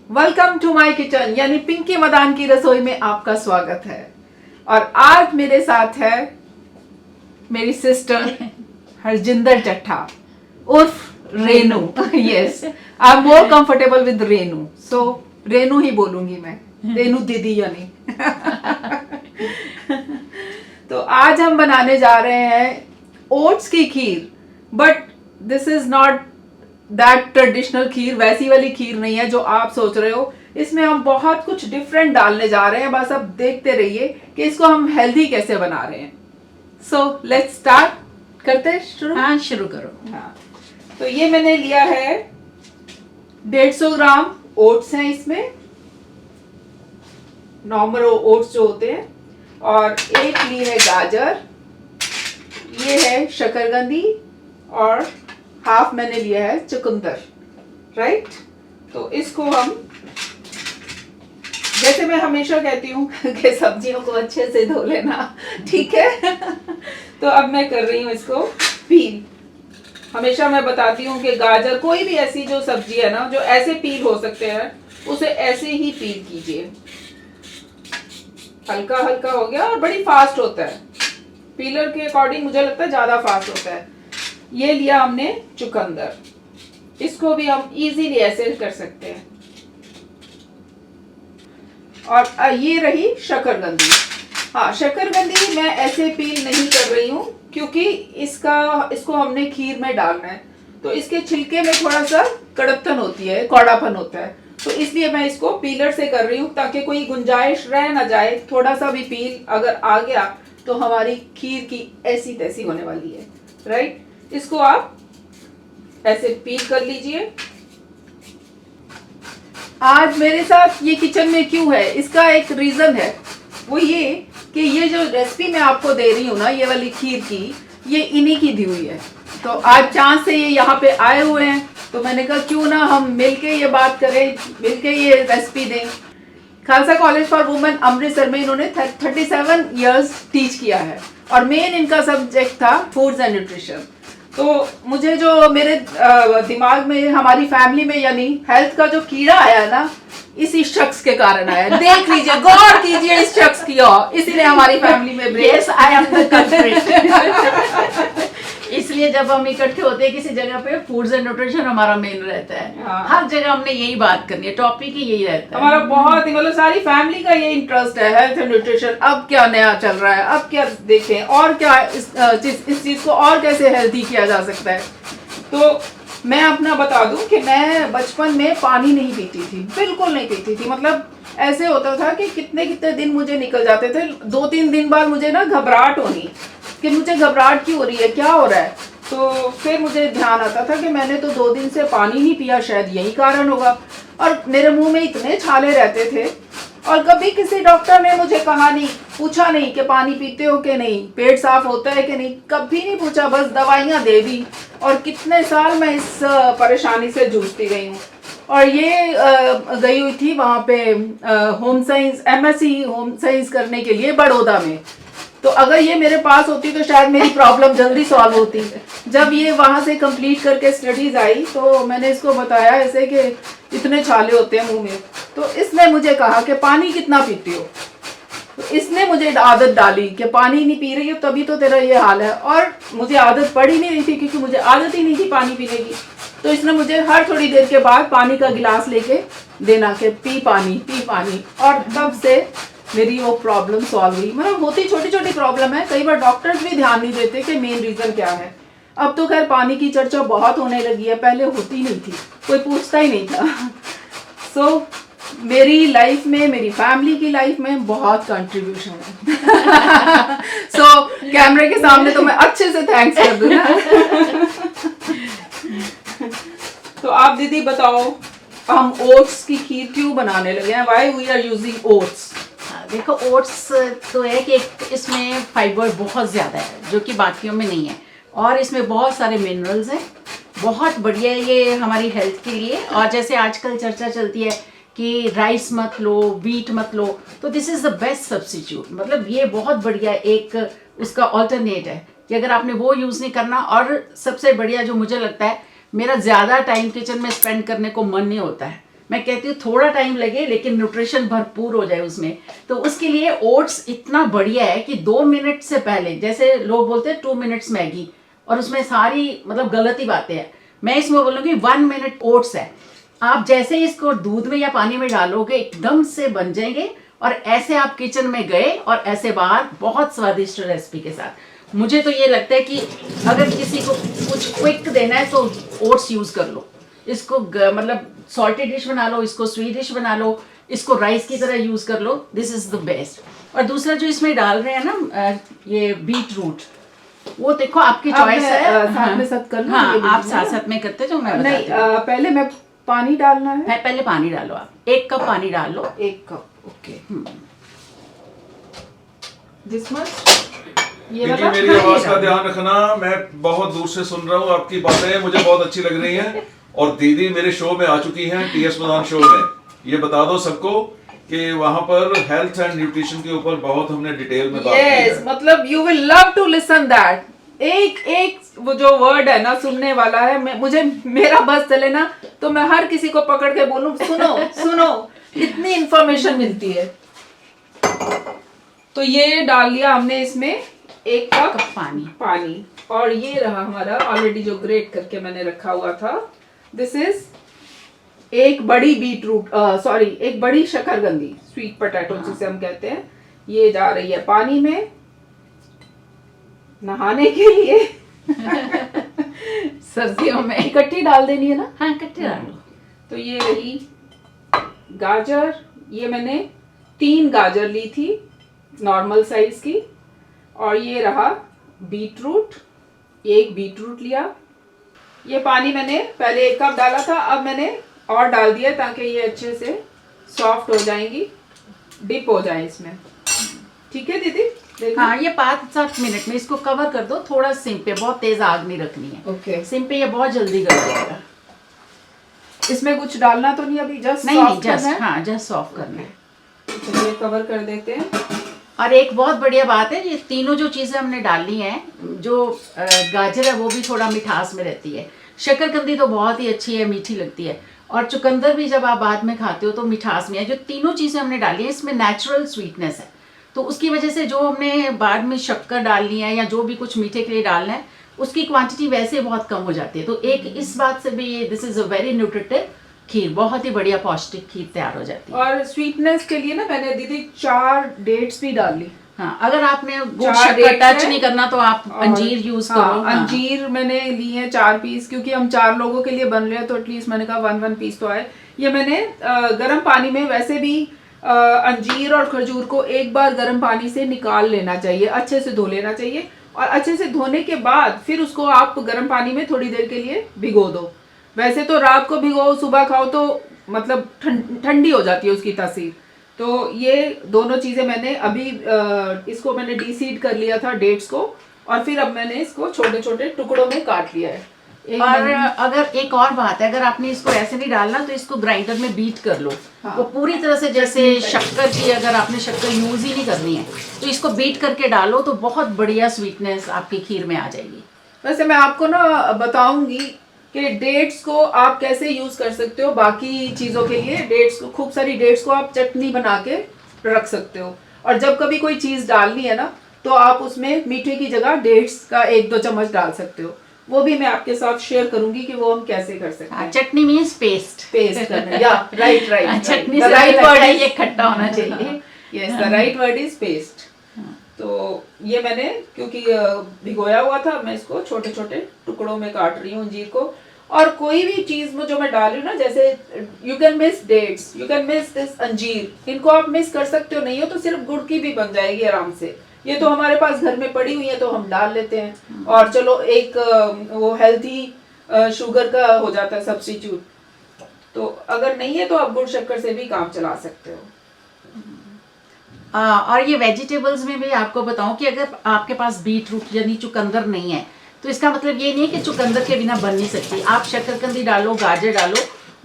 Welcome to my kitchen यानी पिंकी मदान की रसोई में आपका स्वागत है। और आज मेरे साथ है मेरी सिस्टर हरजिंदर चट्ठा उर्फ Renu. Yes, I am more comfortable with Renu, so Renu ही बोलूंगी मैं, रेनू दीदी यानी। तो आज हम बनाने जा रहे हैं ओट्स की kheer, but this is not that traditional kheer, वैसी वाली खीर नहीं है जो आप सोच रहे हो। इसमें हम बहुत कुछ डिफरेंट डालने जा रहे हैं, बस अब देखते रहिए कि इसको हम हेल्दी कैसे बना रहे हैं। सो लेट्स स्टार्ट, करते हैं शुरू। हाँ, शुरू करो। हाँ, तो ये मैंने लिया है 150 ग्राम ओट्स हैं इसमें, नॉर्मल ओट्स जो होते हैं, और एक ली है गाजर, ये है शकरकंदी, और हाफ मैंने लिया है चुकंदर। राइट, तो इसको हम, जैसे मैं हमेशा कहती हूँ कि सब्जियों को अच्छे से धो लेना, ठीक है। तो अब मैं कर रही हूँ इसको पील। हमेशा मैं बताती हूँ कि गाजर, कोई भी ऐसी जो सब्जी है ना जो ऐसे पील हो सकते हैं, उसे ऐसे ही पील कीजिए। हल्का हल्का हो गया और बड़ी फास्ट होता है, पीलर के अकॉर्डिंग मुझे लगता है ज्यादा फास्ट होता है। ये लिया हमने चुकंदर, इसको भी हम इजीली ऐसे कर सकते हैं। और ये रही शकरकंदी। हाँ, शकरकंदी मैं ऐसे पील नहीं कर रही हूँ क्योंकि इसको हमने खीर में डालना है, तो इसके छिलके में थोड़ा सा कड़कपन होती है, कौड़ापन होता है, तो इसलिए मैं इसको पीलर से कर रही हूँ ताकि कोई गुंजाइश रह ना जाए। थोड़ा सा भी पील अगर आ गया तो हमारी खीर की ऐसी तैसी होने वाली है। राइट, इसको आप ऐसे पील कर लीजिए। आज मेरे साथ ये किचन में क्यों है, इसका एक रीजन है, वो ये कि ये जो रेसिपी मैं आपको दे रही हूँ ना, ये वाली खीर की, ये इन्हीं की दी हुई है। तो आज चांस से ये यहाँ पे आए हुए हैं, तो मैंने कहा क्यों ना हम मिलके ये बात करें, मिलके ये रेसिपी दें। Khalsa college for women Amritsar में इन्होंने 37 इयर्स टीच किया है, और मेन इनका सब्जेक्ट था फूड्स एंड न्यूट्रिशन। तो मुझे जो मेरे दिमाग में, हमारी फैमिली में यानी हेल्थ का जो कीड़ा आया ना, इसी शख्स के कारण आया। देख लीजिए, गौर कीजिए इस शख्स की ओर, इसीलिए हमारी फैमिली में Yes, I am the culprit. इसलिए जब हम इकट्ठे होते हैं किसी जगह पे, फूड्स एंड न्यूट्रिशन हमारा मेन रहता है। हाँ। हर जगह हमने यही बात करनी है, टॉपिक ही यही रहता है। हमारा बहुत ही, मतलब सारी फैमिली का ये इंटरेस्ट है, हेल्थ एंड न्यूट्रिशन। अब क्या नया चल रहा है, अब क्या देखें, और क्या इस चीज को और कैसे हेल्थी किया जा सकता है। तो मैं अपना बता दूं कि मैं बचपन में पानी नहीं पीती थी, बिल्कुल नहीं पीती थी। मतलब ऐसे होता था कि कितने कितने दिन मुझे निकल जाते थे, 2-3 दिन बाद मुझे ना घबराहट होनी कि मुझे घबराहट क्यों हो रही है, क्या हो रहा है। तो फिर मुझे ध्यान आता था कि मैंने तो 2 दिन से पानी नहीं पिया, शायद यही कारण होगा। और मेरे मुंह में इतने छाले रहते थे, और कभी किसी डॉक्टर ने मुझे कहा नहीं, पूछा नहीं कि पानी पीते हो कि नहीं, पेट साफ होता है कि नहीं, कभी नहीं पूछा, बस दवाइयाँ दे दी। और कितने साल मैं इस परेशानी से जूझती गई हूँ। और ये गई हुई थी वहाँ पे home science, MSc home science करने के लिए बड़ौदा में। तो अगर ये मेरे पास होती तो शायद मेरी प्रॉब्लम जल्दी सॉल्व होती। जब ये वहाँ से कंप्लीट करके स्टडीज आई तो मैंने इसको बताया ऐसे कि इतने छाले होते हैं मुंह में, तो इसने मुझे कहा कि पानी कितना पीती हो। तो इसने मुझे आदत डाली कि पानी नहीं पी रही हो तभी तो तेरा ये हाल है। और मुझे आदत पड़ी नहीं रही थी क्योंकि मुझे आदत ही नहीं थी पानी पीने की। तो इसने मुझे हर थोड़ी देर के बाद पानी का गिलास लेके देना कि पी पानी, पी पानी। और तब से मेरी वो प्रॉब्लम सॉल्व हुई। मतलब होती छोटी छोटी प्रॉब्लम है, कई बार डॉक्टर्स भी ध्यान नहीं देते कि मेन रीजन क्या है। अब तो खैर पानी की चर्चा बहुत होने लगी है, पहले होती नहीं थी, कोई पूछता ही नहीं था। सो मेरी लाइफ में, मेरी फैमिली की लाइफ में बहुत कंट्रीब्यूशन है। सो कैमरे के सामने तो मैं अच्छे से थैंक्स कर दूं ना। तो आप दीदी बताओ, हम ओट्स की खीर क्यों बनाने लगे हैं? Why we are using oats? देखो, ओट्स तो है कि इसमें फाइबर बहुत ज़्यादा है जो कि बाकियों में नहीं है, और इसमें बहुत सारे मिनरल्स हैं, बहुत बढ़िया है ये हमारी हेल्थ के लिए। और जैसे आजकल चर्चा चलती है कि राइस मत लो, वीट मत लो, तो this is the best substitute. मतलब ये बहुत बढ़िया एक उसका ऑल्टरनेट है कि अगर आपने वो यूज़ नहीं करना। और सबसे बढ़िया जो मुझे लगता है, मेरा ज़्यादा टाइम किचन में स्पेंड करने को मन नहीं होता है, मैं कहती हूँ थोड़ा टाइम लगे लेकिन न्यूट्रिशन भरपूर हो जाए उसमें। तो उसके लिए ओट्स इतना बढ़िया है कि 2 मिनट से पहले, जैसे लोग बोलते हैं 2 मिनट्स मैगी, और उसमें सारी मतलब गलत ही बातें हैं। मैं इसमें बोलूँगी 1 मिनट ओट्स है, आप जैसे ही इसको दूध में या पानी में डालोगे एकदम से बन जाएंगे, और ऐसे आप किचन में गए और ऐसे बाहर, बहुत स्वादिष्ट रेसिपी के साथ। मुझे तो ये लगता है कि अगर किसी को कुछ क्विक देना है तो ओट्स यूज़ कर लो। इसको मतलब सॉल्टेड डिश बना लो, इसको स्वीट डिश बना लो, इसको राइस की तरह यूज़ कर लो, दिस इज़ द बेस्ट। और दूसरा जो इसमें डाल रहे हैं ना ये बीट रूट, वो देखो आपकी चॉइस है। साथ में साथ कर लो। हाँ, आप साथ साथ में करते जो मैं नहीं, पहले मैं पानी डालना है। पहले पानी डालो, आप 1 कप पानी डाल लो। 1 कप, ओके। This much. ये देखिए मेरी आवाज का ध्यान रखना, मैं बहुत दूर से सुन रहा हूँ आपकी बातें, मुझे बहुत अच्छी लग रही हैं। और दीदी मेरे शो में आ चुकी हैं, टीएस मदान शो में। ये बता दो सबको कि वहाँ पर हेल्थ एंड न्यूट्रिशन के ऊपर बहुत हमने डिटेल में बात की है। मतलब you will love to listen that. एक वो जो वर्ड है ना सुनने वाला है, मुझे मेरा बस चले ना तो मैं हर किसी को पकड़ के बोलूं सुनो सुनो, इतनी इंफॉर्मेशन मिलती है। तो ये डाल लिया हमने इसमें 1 कप पानी, और ये रहा हमारा ऑलरेडी जो ग्रेट करके मैंने रखा हुआ था। दिस इज एक बड़ी एक बड़ी शकरकंदी, स्वीट पोटैटो जिसे हम कहते हैं। ये जा रही है पानी में नहाने के लिए। सर्दियों में इकट्ठी डाल देनी है ना? हाँ, इकट्ठी डाल लो। तो ये रही गाजर, ये मैंने 3 गाजर ली थी नॉर्मल साइज की, और ये रहा बीटरूट, 1 बीटरूट लिया। ये पानी मैंने पहले 1 कप डाला था, अब मैंने और डाल दिया ताकि ये अच्छे से सॉफ्ट हो जाएंगी, डिप हो जाए इसमें। ठीक है दीदी? हाँ, ये 5-7 मिनट में इसको कवर कर दो, थोड़ा सिम पे, बहुत तेज आग नहीं रखनी है। ओके। सिम पे ये बहुत जल्दी गल जाएगा। इसमें कुछ डालना तो नहीं अभी? जस्ट नहीं, जस्ट सॉफ्ट करना है। चलिए कवर कर देते हैं। और एक बहुत बढ़िया बात है, ये तीनों जो चीज़ें हमने डाली हैं, जो गाजर है वो भी थोड़ा मिठास में रहती है, शकरकंदी तो बहुत ही अच्छी है, मीठी लगती है, और चुकंदर भी जब आप बाद में खाते हो तो मिठास में है। जो तीनों चीज़ें हमने डाली हैं इसमें नेचुरल स्वीटनेस है, तो उसकी वजह से जो हमने बाद में शक्कर डालनी है या जो भी कुछ मीठे के लिए डालना है उसकी क्वांटिटी वैसे बहुत कम हो जाती है। तो एक इस बात से भी this is a very nutritive kheer, बहुत ही बढ़िया पौष्टिक खीर तैयार हो जाती है। और स्वीटनेस के लिए ना मैंने दीदी 4 डेट्स भी डाली। हाँ, अगर आपने गुड़ शक्कर टच नहीं करना तो आप अंजीर यूज करो। हाँ, अंजीर मैंने ली है 4 पीस, क्योंकि हम 4 लोगों के लिए बन रहे हैं तो एटलीस्ट मैंने कहा 1 पीस तो आए। ये मैंने गर्म पानी में, वैसे भी अंजीर और खजूर को एक बार गर्म पानी से निकाल लेना चाहिए, अच्छे से धो लेना चाहिए, और अच्छे से धोने के बाद फिर उसको आप गर्म पानी में थोड़ी देर के लिए भिगो दो। वैसे तो रात को भिगो सुबह खाओ तो मतलब ठंडी हो जाती है उसकी तासीर। तो ये दोनों चीज़ें मैंने अभी इसको मैंने डीसीड कर लिया था डेट्स को, और फिर अब मैंने इसको छोटे छोटे टुकड़ों में काट लिया है। और अगर एक और बात है, अगर आपने इसको ऐसे नहीं डालना तो इसको ग्राइंडर में बीट कर लो। हाँ। वो पूरी तरह से जैसे शक्कर की, अगर आपने शक्कर यूज ही नहीं करनी है तो इसको बीट करके डालो तो बहुत बढ़िया स्वीटनेस आपकी खीर में आ जाएगी। वैसे मैं आपको ना बताऊंगी कि डेट्स को आप कैसे यूज कर सकते हो बाकी चीजों के लिए। डेट्स को, खूब सारी डेट्स को आप चटनी बना के रख सकते हो, और जब कभी कोई चीज डालनी है ना तो आप उसमें मीठे की जगह डेट्स का 1-2 चम्मच डाल सकते हो। वो भी मैं आपके साथ शेयर करूंगी कि वो हम कैसे कर सकते हैं। चटनी मीन्स पेस्ट करना, या राइट चटनी से राइट वर्ड है, ये खट्टा होना चाहिए। Yes, the right word is paste. तो ये मैंने क्योंकि भिगोया हुआ था, मैं इसको छोटे छोटे टुकड़ों में काट रही हूँ अंजीर को। और कोई भी चीज में जो मैं डाल रही हूँ ना, जैसे you can miss dates, you can miss this अंजीर, इनको आप मिस कर सकते हो, नहीं हो तो सिर्फ गुड़ की भी बन जाएगी आराम से। ये तो हमारे पास घर में पड़ी हुई है तो हम डाल लेते हैं, और चलो एक वो हेल्थी शुगर का हो जाता है सब्स्टिट्यूट। तो अगर नहीं है तो आप गुड़ शक्कर से भी काम चला सकते हो। और ये वेजिटेबल्स में भी आपको बताऊं कि अगर आपके पास बीट रूट यानी चुकंदर नहीं है तो इसका मतलब ये नहीं है कि चुकंदर के बिना बन नहीं सकती। आप शकरकंदी डालो, गाजर डालो,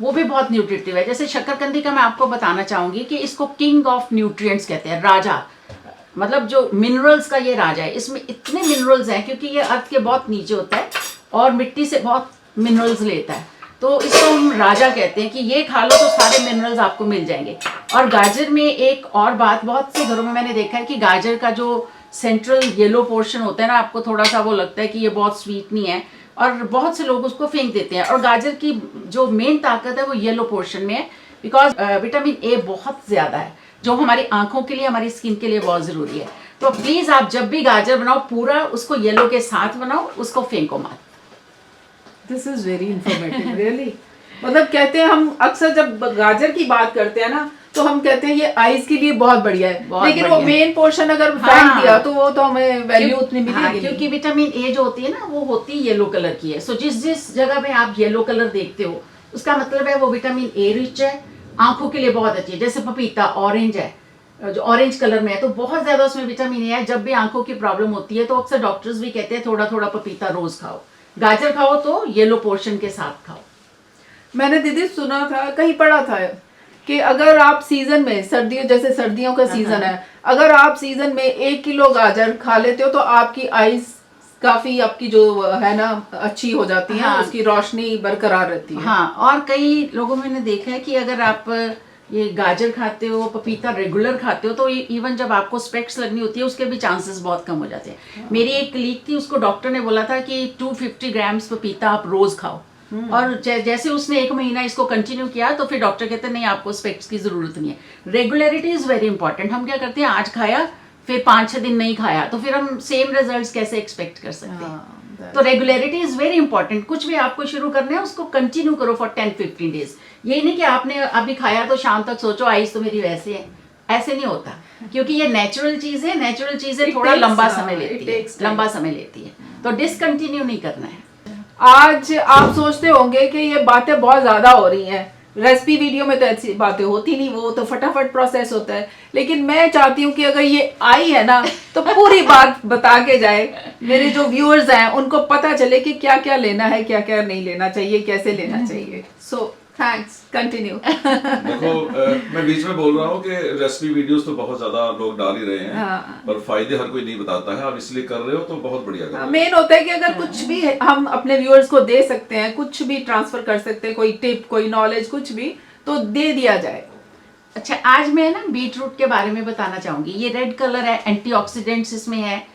वो भी बहुत न्यूट्रिटिव है। जैसे शकरकंदी का मैं आपको बताना चाहूंगी कि इसको किंग ऑफ न्यूट्रिएंट्स कहते हैं, राजा, मतलब जो मिनरल्स का ये राजा है। इसमें इतने मिनरल्स हैं क्योंकि ये अर्थ के बहुत नीचे होता है और मिट्टी से बहुत मिनरल्स लेता है। तो इसको हम राजा कहते हैं कि ये खा लो तो सारे मिनरल्स आपको मिल जाएंगे। और गाजर में एक और बात, बहुत से घरों में मैंने देखा है कि गाजर का जो सेंट्रल येलो पोर्शन होता है ना, आपको थोड़ा सा वो लगता है कि ये बहुत स्वीट नहीं है, और बहुत से लोग उसको फेंक देते हैं। और गाजर की जो मेन ताकत है वो येलो पोर्शन में है, बिकॉज विटामिन ए बहुत ज़्यादा है जो हमारी आंखों के लिए, हमारी स्किन के लिए बहुत ज़रूरी है। तो प्लीज़ आप जब भी गाजर बनाओ पूरा उसको येलो के साथ बनाओ, उसको फेंको मत। This is very informative really. मतलब कहते हैं हम अक्सर जब गाजर की बात करते हैं ना, तो हम कहते हैं ये आईज के लिए बहुत बढ़िया है, बहुत लेकिन बढ़िया वो मेन पोर्शन अगर हाँ। फेंक दिया तो वो तो हमें वैल्यू उतनी मिलेगी नहीं। क्योंकि विटामिन ए जो होती है ना वो होती है येलो कलर की है। सो जिस जिस जगह में आप येलो कलर देखते हो उसका मतलब है वो विटामिन ए रिच है, आंखों के लिए बहुत अच्छी है। जैसे पपीता ऑरेंज है, जो ऑरेंज कलर में है, तो बहुत ज्यादा उसमें विटामिन ए है। जब भी आंखों की प्रॉब्लम होती है तो अक्सर डॉक्टर्स भी कहते हैं थोड़ा थोड़ा पपीता रोज खाओ, गाजर खाओ तो येलो पोर्शन के साथ खाओ। मैंने दीदी सुना था, कहीं पढ़ा था कि अगर आप सीजन में, सर्दियों जैसे सर्दियों का सीजन है, अगर आप सीजन में 1 किलो गाजर खा लेते हो तो आपकी आईज काफी, आपकी जो है ना अच्छी हो जाती है, हाँ। उसकी रोशनी बरकरार रहती है। हाँ, और कई लोगों में मैंने देखा है कि अगर आप ये गाजर खाते हो, पपीता रेगुलर खाते हो, तो इवन जब आपको स्पेक्स लगनी होती है उसके भी चांसेस बहुत कम हो जाते हैं। मेरी एक कलीग थी, उसको डॉक्टर ने बोला था कि 250 ग्राम्स पपीता आप रोज खाओ, और जैसे उसने 1 महीना इसको कंटिन्यू किया तो फिर डॉक्टर कहते हैं नहीं आपको स्पेक्स की जरूरत नहीं है। Regularity is very important. हम क्या करते हैं, आज खाया फिर 5-6 दिन नहीं खाया तो फिर हम सेम रिजल्ट्स कैसे एक्सपेक्ट कर सकते हैं। तो रेगुलरिटी इज वेरी इंपॉर्टेंट। कुछ भी आपको शुरू करना है उसको कंटिन्यू करो फॉर 10-15 डेज। ये नहीं कि आपने अभी खाया तो शाम तक सोचो आइज तो मेरी वैसे है, ऐसे नहीं होता, क्योंकि ये नेचुरल चीज है। नेचुरल चीजें थोड़ा लंबा समय लेती है, लंबा समय लेती है, तो डिसकंटिन्यू नहीं करना है। आज आप सोचते होंगे कि ये बातें बहुत ज्यादा हो रही हैं, रेसिपी वीडियो में तो ऐसी बातें होती नहीं, वो तो फटाफट प्रोसेस होता है, लेकिन मैं चाहती हूँ कि अगर ये आई है ना तो पूरी बात बता के जाए। मेरे जो व्यूअर्स हैं उनको पता चले कि क्या क्या लेना है, क्या क्या नहीं लेना चाहिए, कैसे लेना चाहिए। So thanks, continue. देखो मैं बीच में बोल रहा हूँ कि रेसिपी वीडियोस तो बहुत ज्यादा लोग डाल ही रहे हैं, हाँ। पर फायदे हर कोई नहीं बताता है। आप इसलिए कर रहे हो तो बहुत बढ़िया कर रहे हो। मेन होता है कि अगर कुछ भी हम अपने व्यूअर्स को दे सकते हैं, कुछ भी ट्रांसफर कर सकते हैं, कोई टिप, कोई नॉलेज, कुछ भी तो दे दिया जाए। अच्छा, आज मैं ना बीट रूट के बारे में बताना चाहूंगी। ये रेड कलर है, एंटीऑक्सीडेंट्स इसमें है,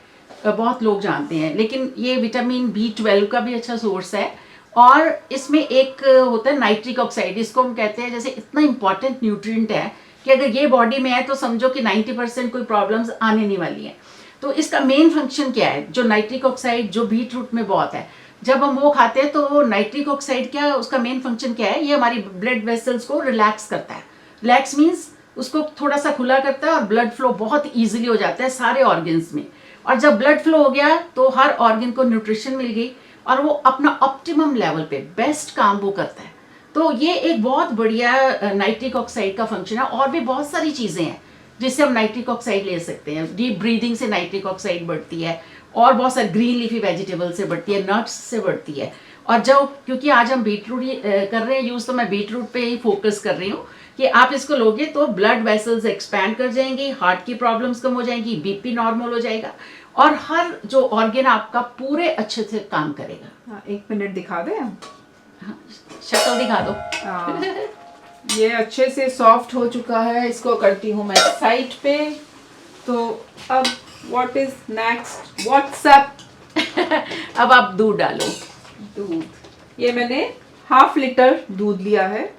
बहुत लोग जानते हैं, लेकिन ये विटामिन B12 का भी अच्छा सोर्स है। और इसमें एक होता है नाइट्रिक ऑक्साइड, इसको हम कहते हैं, जैसे इतना इंपॉर्टेंट न्यूट्रिएंट है कि अगर ये बॉडी में है तो समझो कि 90% कोई प्रॉब्लम्स आने नहीं वाली है। तो इसका मेन फंक्शन क्या है, जो नाइट्रिक ऑक्साइड जो बीट रूट में बहुत है, जब हम वो खाते हैं तो नाइट्रिक ऑक्साइड क्या, उसका मेन फंक्शन क्या है, ये हमारी ब्लड वेसल्स को रिलैक्स करता है। रिलैक्स मीन्स उसको थोड़ा सा खुला करता है और ब्लड फ्लो बहुत ईजिली हो जाता है सारे ऑर्गन्स में। और जब ब्लड फ्लो हो गया तो हर ऑर्गन को न्यूट्रिशन मिल गई और वो अपना ऑप्टिमम लेवल पे बेस्ट काम वो करता है। तो ये एक बहुत बढ़िया नाइट्रिक ऑक्साइड का फंक्शन है। और भी बहुत सारी चीज़ें हैं जिससे हम नाइट्रिक ऑक्साइड ले सकते हैं। डीप ब्रीदिंग से नाइट्रिक ऑक्साइड बढ़ती है, और बहुत सारे ग्रीन लीफी वेजिटेबल से बढ़ती है, नट्स से बढ़ती है। और जब, क्योंकि आज हम बीटरूट कर रहे हैं यूज़, तो मैं बीटरूट पे ही फोकस कर रही हूँ कि आप इसको लोगे तो ब्लड वेसल्स एक्सपैंड कर जाएंगी, हार्ट की प्रॉब्लम्स कम हो जाएंगी, बीपी नॉर्मल हो जाएगा, और हर जो ऑर्गन आपका पूरे अच्छे से काम करेगा। हाँ, 1 मिनट दिखा दें हम। हाँ, शक्ल दिखा दो। हाँ, ये अच्छे से सॉफ्ट हो चुका है, इसको करती हूँ मैं साइड पे। तो अब व्हाट इज नेक्स्ट, व्हाट्सएप। अब आप दूध डालो। दूध, ये मैंने 1/2 लीटर दूध लिया है।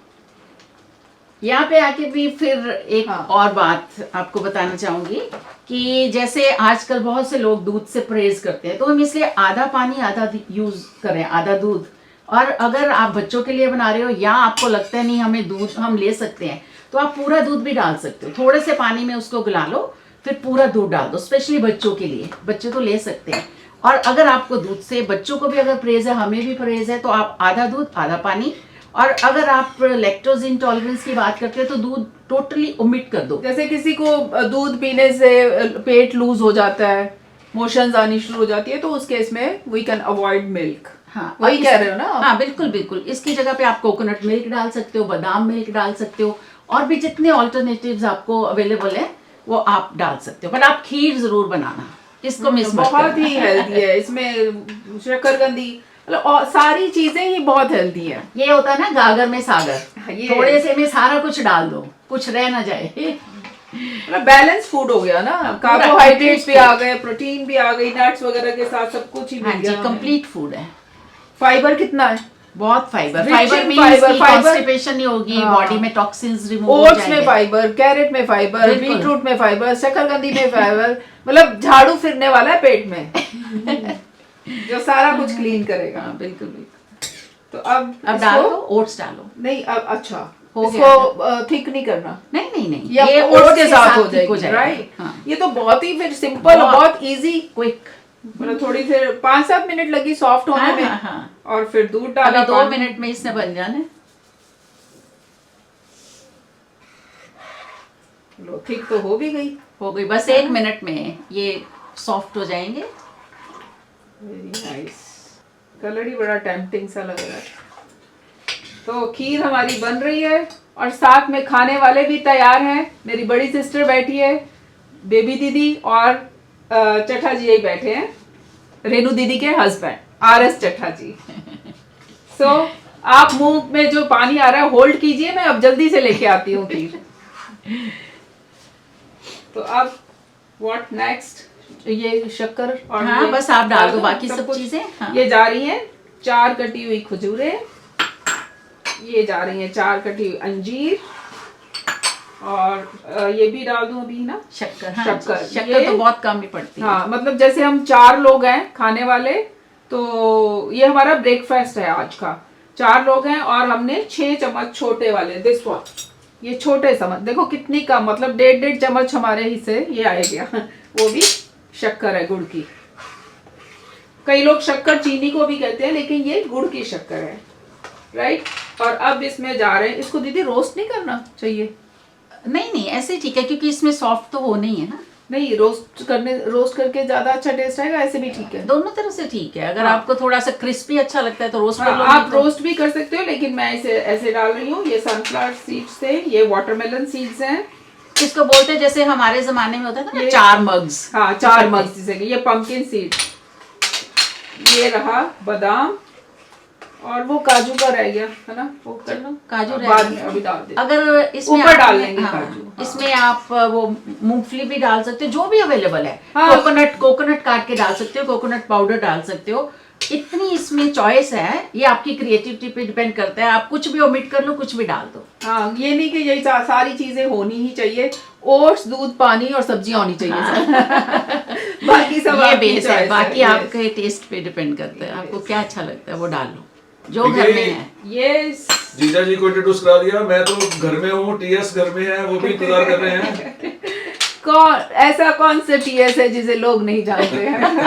यहाँ पे आके भी फिर एक और बात आपको बताना चाहूंगी कि जैसे आजकल बहुत से लोग दूध से परहेज करते हैं, तो हम इसलिए आधा पानी आधा यूज करें, आधा दूध। और अगर आप बच्चों के लिए बना रहे हो या आपको लगता है नहीं हमें दूध हम ले सकते हैं, तो आप पूरा दूध भी डाल सकते हो। थोड़े से पानी में उसको गला लो, फिर पूरा दूध डाल दो, स्पेशली बच्चों के लिए, बच्चे तो ले सकते हैं। और अगर आपको दूध से, बच्चों को भी अगर परहेज है, हमें भी परहेज है, तो आप आधा दूध आधा पानी। और अगर आप लैक्टोज इंटॉलरेंस की बात करते हैं तो दूध टोटली ओमिट कर दो। जैसे किसी को दूध पीने से पेट लूज हो जाता है, मोशंस आनी शुरू हो जाती है, तो उस केस में वी कैन अवॉइड मिल्क। हाँ, वही कह रहे हो ना? हाँ, बिल्कुल बिल्कुल। इसकी जगह पे आप कोकोनट मिल्क डाल सकते हो, बादाम मिल्क डाल सकते हो, और भी जितने ऑल्टरनेटिव्स आपको अवेलेबल है वो आप डाल सकते हो। पर आप खीर जरूर बनाना, इसको मिस मत बहुत करना। ही हेल्दी है, इसमें शक्करकंदी मतलब और सारी चीजें ही बहुत हेल्दी है। ये होता है ना गागर में सागर, ये थोड़े से में सारा कुछ डाल दो, कुछ रह ना जाए। मतलब बैलेंस फूड हो गया ना, कार्बोहाइड्रेट्स भी आ गए, प्रोटीन भी आ गई, नट्स वगैरह के साथ सब कुछ ही हाँ मिल जी, गया। कंप्लीट फूड है। फाइबर कितना है? बहुत fibre, Rich fibre in means fiber, कि fiber- कॉन्स्टिपेशन नहीं होगी, हाँ। बॉडी में टॉक्सिन्स रिमूव हो ओट्स में जाएंगे। फाइबर, कैरेट में फाइबर, बिल्कुल। बीटरूट में फाइबर, शकरकंदी में फाइबर, मतलब झाड़ू फिरने वाला है पेट में जो सारा कुछ क्लीन करेगा। हाँ बिल्कुल बिल्कुल। तो अब डाल इसको- दो, ओट्स डालो। नहीं अब अच्छा हो इसको थिक नहीं करना, नहीं नहीं नहीं, ये ओट्स ओट्स के साथ हो ठीक जाएगी, राइट? हाँ, ये तो बहुत ही फिर सिंपल, बहुत- बहुत इजी, क्विक। मतलब थोड़ी देर 5-7 मिनट लगी सॉफ्ट होने हाँ, में। हाँ, हाँ। और फिर दूध डाला, अभी 2 पानी- मिनट में इसने बन जाना है। लो थिक तो हो भी गई। हो गई, बस 1 मिनट में ये सॉफ्ट हो जाएंगे। वेरी नाइस, कलर ही बड़ा टेम्पटिंग सा लग रहा है। तो खीर हमारी बन रही है और साथ में खाने वाले भी तैयार हैं। मेरी बड़ी सिस्टर बैठी है, बेबी दीदी और चट्टा जी यही बैठे हैं, रेनू दीदी के हस्बैंड RS चट्टा जी। सो आप मुंह में जो पानी आ रहा है होल्ड कीजिए, मैं अब जल्दी से लेके आती हूँ खीर। तो अब व्हाट नेक्स्ट? ये शक्कर और हाँ, ये बस आप डाल दो दो, बाकी सब कुछ। चीजें। हाँ। ये जा रही हैं 4 कटी हुई खजूरें, ये जा रही हैं 4 कटी हुई अंजीर, और ये भी डाल दूं अभी ना शक्कर। हाँ, शक्कर। शक्कर ये- तो बहुत कम ही पड़ती है। हाँ, मतलब जैसे हम 4 लोग हैं खाने वाले, तो ये हमारा ब्रेकफास्ट है आज का। 4 लोग हैं और हमने 6 चम्मच छोटे वाले, दिस वन, ये छोटे चम्मच, देखो कितनी कम, मतलब 1.5 चम्मच हमारे हिस्से ये आएगा। वो भी शक्कर है, गुड़ की। कई लोग शक्कर चीनी को भी कहते हैं, लेकिन ये गुड़ की शक्कर है, राइट? और अब इसमें जा रहे हैं, इसको दीदी रोस्ट नहीं करना चाहिए? नहीं नहीं, ऐसे ठीक है, क्योंकि इसमें सॉफ्ट तो होना ही है ना। नहीं, रोस्ट करके ज्यादा अच्छा टेस्ट आएगा, ऐसे भी ठीक है। दोनों तरह से ठीक है। अगर हाँ। आपको थोड़ा सा क्रिस्पी अच्छा लगता है तो रोस्ट कर हाँ, लो। आप नहीं तो- रोस्ट भी कर सकते हो, लेकिन मैं इसे ऐसे डाल रही हूँ। ये सनफ्लावर सीड्स थे, ये वाटरमेलन सीड्स हैं। इसको बोलते हैं जैसे हमारे जमाने में होता था ना, ये- 4 मग्स। हाँ, 4 मग्स जिसे कि ये पंपकिन सीड, ये रहा बादाम, और वो काजू का रह गया है ना, वो कर लो, काजू रह बाद गए। में अभी डाल दे। अगर इसमें ऊपर आप- डाल लेंगे हाँ, काजू, हाँ। इसमें आप वो मूंगफली भी डाल सकते हो, जो भी अवेलेबल है। हाँ। कोकोनट काट के डाल सकते हो, कोकोनट पाउडर डाल सकते हो। इतनी इसमें चॉइस है, ये आपकी क्रिएटिविटी पे डिपेंड करता है। आप कुछ भी ओमिट कर लो, कुछ भी डाल दो। हाँ, ये नहीं कि यही सारी चीजें होनी ही चाहिए। ओट्स, दूध, पानी और सब्जियां होनी चाहिए। बाकी सब ये आपकी बेस है, choice बाकी yes. आपके टेस्ट पे डिपेंड करता है। आपको क्या अच्छा लगता है वो डाल लो, जो ठीक घर है। में है। Yes. जीजा जी को इंट्रोड्यूस करा दिया, मैं तो घर में हूँ, TS घर में है, वो भी इंतजार कर रहे हैं। ऐसा कौन सा TS है जिसे लोग नहीं जानते हैं?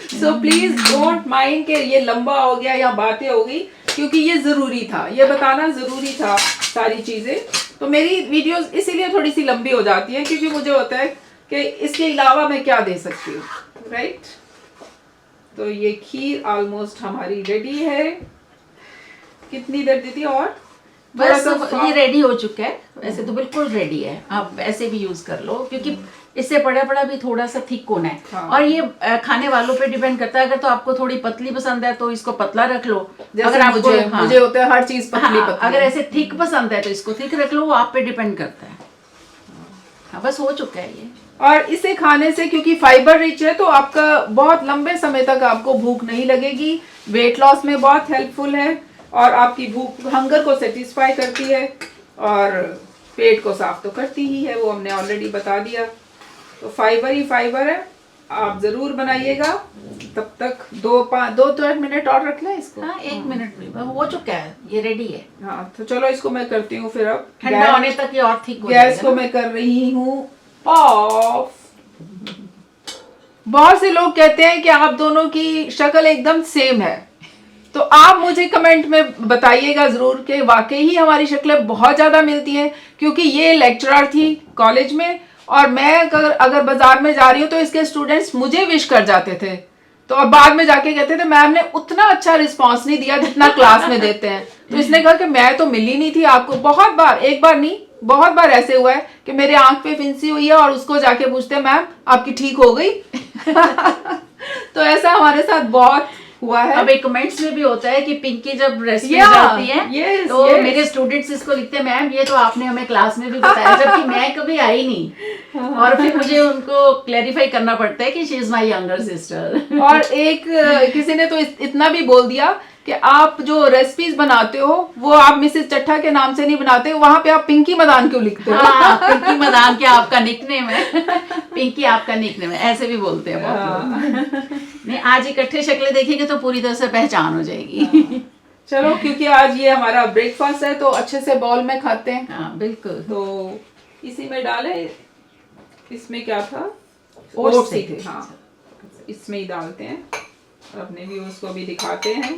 सो प्लीज डोंट माइंड के ये लंबा हो गया या बातें हो गई, क्योंकि ये जरूरी था, ये बताना जरूरी था सारी चीजें। तो मेरी वीडियोस इसीलिए थोड़ी सी लंबी हो जाती है, क्योंकि मुझे होता है कि इसके अलावा मैं क्या दे सकती हूँ, राइट? तो ये खीर ऑलमोस्ट हमारी रेडी है। कितनी देर दी थी? और थोड़ा बस सा ये रेडी हो चुका है। वैसे तो बिल्कुल रेडी है, आप ऐसे भी यूज कर लो, क्योंकि इससे पड़ा भी थोड़ा सा थिक होना है। हाँ। और ये खाने वालों पे डिपेंड करता है। अगर तो आपको थोड़ी पतली पसंद है तो इसको पतला रख लो। जैसे अगर आपको मुझे होता है हर चीज पतली हाँ, पतली। अगर ऐसे थिक पसंद है तो इसको थिक रख लो, वो आप पे डिपेंड करता है। हाँ, बस हो चुका है ये। और इसे खाने से, क्योंकि फाइबर रिच है, तो आपका बहुत लंबे समय तक आपको भूख नहीं लगेगी। वेट लॉस में बहुत हेल्पफुल है, और आपकी भूख, हंगर को सेटिस्फाई करती है, और पेट को साफ तो करती ही है, वो हमने ऑलरेडी बता दिया। तो फाइबर ही फाइबर है, आप जरूर बनाइएगा। तब तक 2-3 मिनट और रख लें इसको। हाँ, 1 मिनट में हो चुका है, ये रेडी है। हाँ, तो चलो इसको मैं करती हूँ फिर। अब ठंडा होने तक ये और थिक हो गैस जाएगा को ना। मैं कर रही हूँ ऑफ। बहुत से लोग कहते हैं कि आप दोनों की शक्ल एकदम सेम है, तो आप मुझे कमेंट में बताइएगा जरूर कि वाकई ही हमारी शक्लें बहुत ज्यादा मिलती हैं। क्योंकि ये लेक्चरर थी कॉलेज में, और मैं अगर बाजार में जा रही हूँ तो इसके स्टूडेंट्स मुझे विश कर जाते थे, तो अब बाद में जाके कहते थे मैम ने उतना अच्छा रिस्पांस नहीं दिया जितना क्लास में देते हैं। तो इसने कहा कि मैं तो मिली नहीं थी आपको। बहुत बार, एक बार नहीं बहुत बार ऐसे हुआ है कि मेरे आंख पे फिंसी हुई है और उसको जाके पूछते हैं मैम आपकी ठीक हो गई। तो ऐसा हमारे साथ बहुत हुआ है। अब एक कमेंट्स में भी होता है कि पिंकी जब रेसिपी Yeah, डालती है yes, तो yes. मेरे स्टूडेंट्स इसको लिखते हैं मैम ये तो आपने हमें क्लास में भी बताया, जबकि मैं कभी आई नहीं, और फिर मुझे उनको क्लैरिफाई करना पड़ता है कि she is my younger sister. और एक किसी ने तो इतना भी बोल दिया कि आप जो रेसिपीज बनाते हो वो आप मिसेस चट्ठा के नाम से नहीं बनाते, वहां पे आप पिंकी मदान क्यों लिखते हो? हाँ, पिंकी मदान क्या आपका निकनेम है? पिंकी आपका निकनेम है, ऐसे भी बोलते हैं बहुत लोग। नहीं, आज इकट्ठे शक्लें देखेंगे तो पूरी तरह से पहचान हो जाएगी। चलो, क्योंकि आज ये हमारा ब्रेकफास्ट है तो अच्छे से बाउल में खाते हैं। हाँ बिल्कुल। तो इसी में डाले, इसमें क्या था, ओट्स ओट्स ही थे। थे, हाँ इसमें ही डालते हैं और अपने व्यूअर्स को भी दिखाते हैं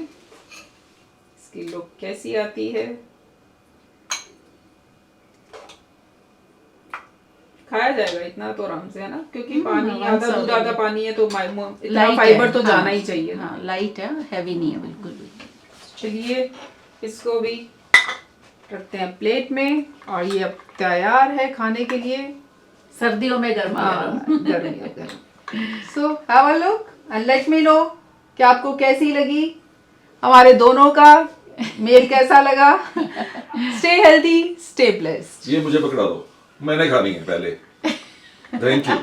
इसकी लुक कैसी आती है। खाया जाएगा इतना तो आराम से, है ना, क्योंकि पानी आधा दूध आधा पानी है तो इतना लाइट फाइबर है, तो हाँ, जाना ही चाहिए। हाँ लाइट है, हैवी नहीं है बिल्कुल भी। चलिए इसको भी रखते हैं प्लेट में और ये अब तैयार है खाने के लिए। सर्दियों में गर्मा गर्म। So have a look and let me know कि आपको कैसी लगी, हमारे दोनों का मेल कैसा लगा। Stay healthy, stay blessed. ये मुझे पकड़ा दो, मैंने खानी है पहले। Thank you.